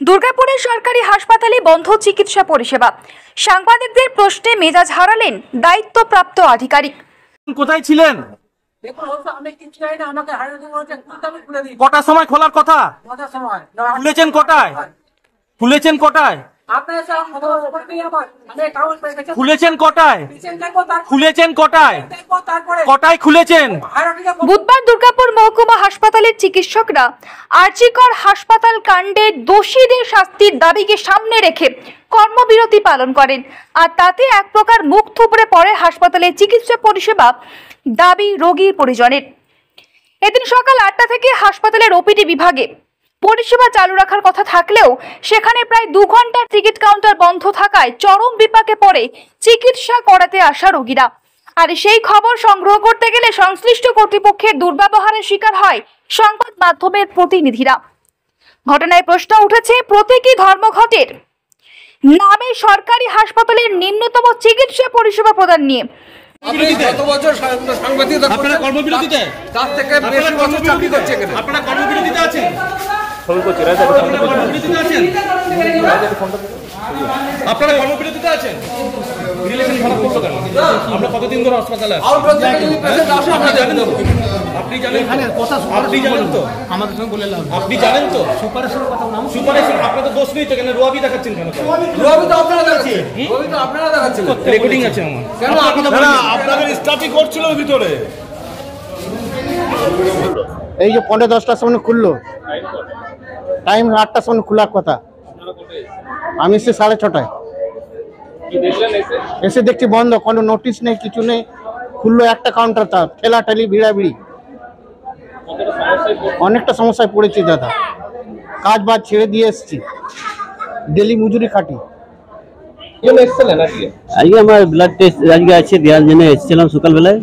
দুর্গাপুরের সরকারি হাসপাতালে বন্ধ চিকিৎসা পরিষেবা। সাংবাদিকদের প্রশ্নে মেজাজ হারালেন দায়িত্বপ্রাপ্ত আধিকারিক। কোথায় ছিলেন? কটার সময় খোলার কথা? খুলেছেন কটায়? খুলেছেন কটায়? খুলেছেন কটায়? খুলেছেন কটায়? কটায় খুলেছেন? বুধবার দুর্গাপুর মহকুমা হাসপাতালের চিকিৎসকরা আরজিকর হাসপাতাল কাণ্ডে দোষীদের শাস্তির দাবিকে সামনে রেখে কর্মবিরতি পালন করেন। আর তাতে এক প্রকার মুখ থুবড়ে পড়ে হাসপাতালের চিকিৎসা পরিষেবা দাবি রোগীর পরিজনের। এদিন সকাল 8টা থেকে হাসপাতালের ওপিডি বিভাগে পরিষেবা চালু রাখার কথা থাকলেও সেখানে প্রায় 2 ঘন্টার টিকিট কাউন্টার বন্ধ থাকায় চরম বিপাকে পড়ে চিকিৎসা করাতে আসা রোগীরা। আর সেই খবর সংগ্রহ করতে গেলে সংশ্লিষ্ট কর্তৃপক্ষের দুর্ব্যবহারের শিকার হয় সংবাদ মাধ্যমের প্রতিনিধিরা। ঘটনায় প্রশ্ন উঠেছে প্রতীকী ধর্মঘটের নামে সরকারি হাসপাতালের নিম্নতম চিকিৎসা পরিষেবা প্রদান নিয়ে। আপনারা কর্মবিরতিতে আছেন? আপনারা কর্মবিরতিতে আছেন? আমরা কতদিন ধরে হাসপাতালে আছি? আপনি জানেন তো? আমাদের সঙ্গে বলে আপনি জানেন তো? সুপারিশের কথা সুপারিশ আপনারা তো দোষ নেই তো, কেন রুয়াবি দেখাচ্ছেন? কেন রুয়াবি তো আপনারা দেখাচ্ছেন, রুয়াবি তো আপনারা দেখাচ্ছেন, রেকর্ডিং আছে আমার। কেন আপনাদের স্টাফই করছিল ভিতরে? এই যে 10:15টার সময় খুললো, টাইম 8টার সময় খোলার কথা। আমি এসে 6:30টায় এসে দেখছি বন্ধ, কোনো নোটিশ নেই, কিছু নেই। খুললো একটা কাউন্টার, তার ঠেলাঠেলি ভিড়াভিড়ি, অনেকটা সমস্যায় পড়েছি দাদা। কাজ বাজ ছেড়ে দিয়ে এসছি, ডেলি মজুরি খাটি। আজকে আমার ব্লাড টেস্ট আজকে আছে, দেওয়ার জন্য এসেছিলাম সকালবেলায়।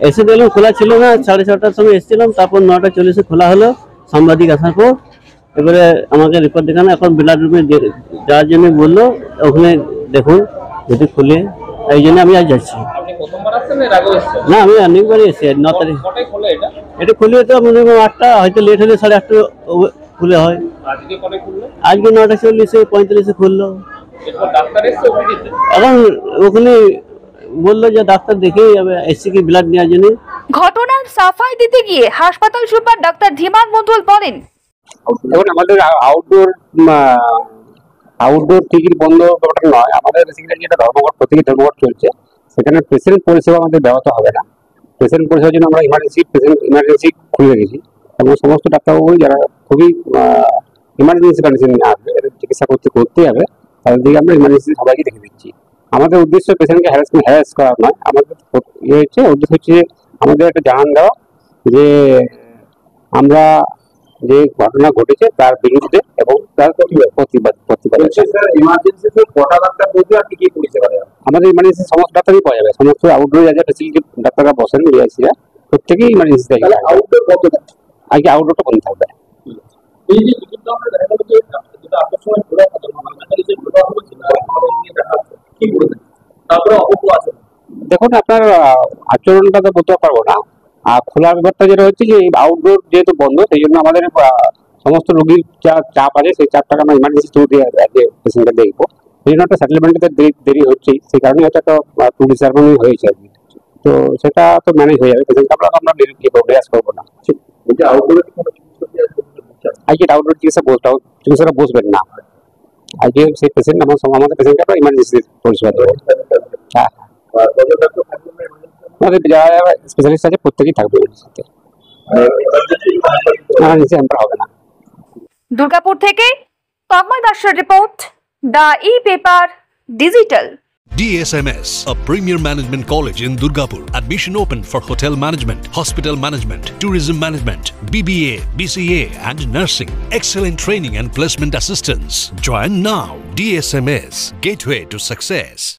এসে দেখলাম খোলা ছিল না। 6:30টার সময় এসেছিলাম, তারপর 9:40-এ খোলা হলো। সাংবাদিক আসার পর এবারে আমাকে রিপোর্ট দেখানো, এখন ব্লাড রুমে যাওয়ার জন্য বললো, ওখানে দেখুন যদি খুলে। এই জন্য আমি আজ যাচ্ছি। না, আমি অনেকবারই এসেছি। 9 তারিখ এটা খুলে তো মনে হয় 8টা, হয়তো লেট হলে 8:30 খুলে হয়। আজকে 9:40-45-এ খুললো। এখন ওখানে বললো যে ডাক্তার দেখেই যাবে, এসছি কি ব্লাড নেওয়ার জন্য। ঘটনার সাফাই দিতে গিয়ে হাসপাতাল সুপার ডাক্তার ধীমান মণ্ডল বলেন, দেখুন আমাদের আউটডোর টিকিট বন্ধ ব্যাপারটা নয়, আমাদের বেসিক্যালি যেটা ধর্মঘট, প্রতীকী ধর্মঘট চলছে, সেখানে পেশেন্ট পরিষেবা আমাদের ব্যাহত হবে না। পেশেন্ট পরিষেবার জন্য আমরা ইমার্জেন্সি খুলে রেখেছি, এবং সমস্ত ডাক্তারবাবু যারা খুবই ইমার্জেন্সি কন্ডিশন নিয়ে আসবে, এদের চিকিৎসা করতেই হবে, তাদের দিকে আমরা ইমার্জেন্সি সবাইকে রেখে দিচ্ছি। আমাদের উদ্দেশ্য পেশেন্টকে হ্যারাস করা নয়, আমাদের উদ্দেশ্য হচ্ছে আমাদের একটা জানান দেওয়া যে আমরা যে ঘটনা ঘটেছে তার বিরুদ্ধে এবং তার প্রতিবাদ। আমাদের ইমার্জেন্সি সমস্ত ডাক্তারই পাওয়া যাবে, সমস্ত আউটডোর যা ফেসিলিটি ডাক্তাররা বসেন, বিআইসিরা প্রত্যেকেই ইমার্জেন্সি থাকে। আগে আউটডোরটা বন্ধ থাকবে। দেখুন আপনার আচরণটা তো বলতে পারবো না, আর খোলার ব্যাপারটা যেটা হচ্ছে যে আউটডোর যেহেতু বন্ধ, সেই জন্য আমাদের সমস্ত রোগীর যা চাপ আছে সেই চাপটাকে আমরা ইমার্জেন্সি থ্রু দিয়ে পেশেন্টকে দেখবো। সেই জন্য একটা সেটেলমেন্টে দেরি হচ্ছেই, সেই কারণে হয়তো একটা টু ডিসার্ভেন্স হয়েছে আর কি। তো সেটা তো ম্যানেজ হয়ে যাবে, পেশেন্টকে আমরা রিয়াজ করবো না। আজকে আউটডোর চিকিৎসাটা বসবেন না, আজকে সেই পেশেন্ট আমাদের পেশেন্টকে আমরা ইমার্জেন্সি পরিষেবা দেবো। হ্যাঁ, আমাদের যারা স্পেশালিস্ট আছে প্রত্যেকেই থাকবে সাথে, হবে না। দুর্গাপুর থেকে তন্ময় দাসের report, the e-paper digital. DSMS, a premier management college in Durgapur. Admission open for hotel management, hospital management, tourism management, BBA, BCA and nursing. Excellent training and placement assistance. Join now. DSMS, gateway to success.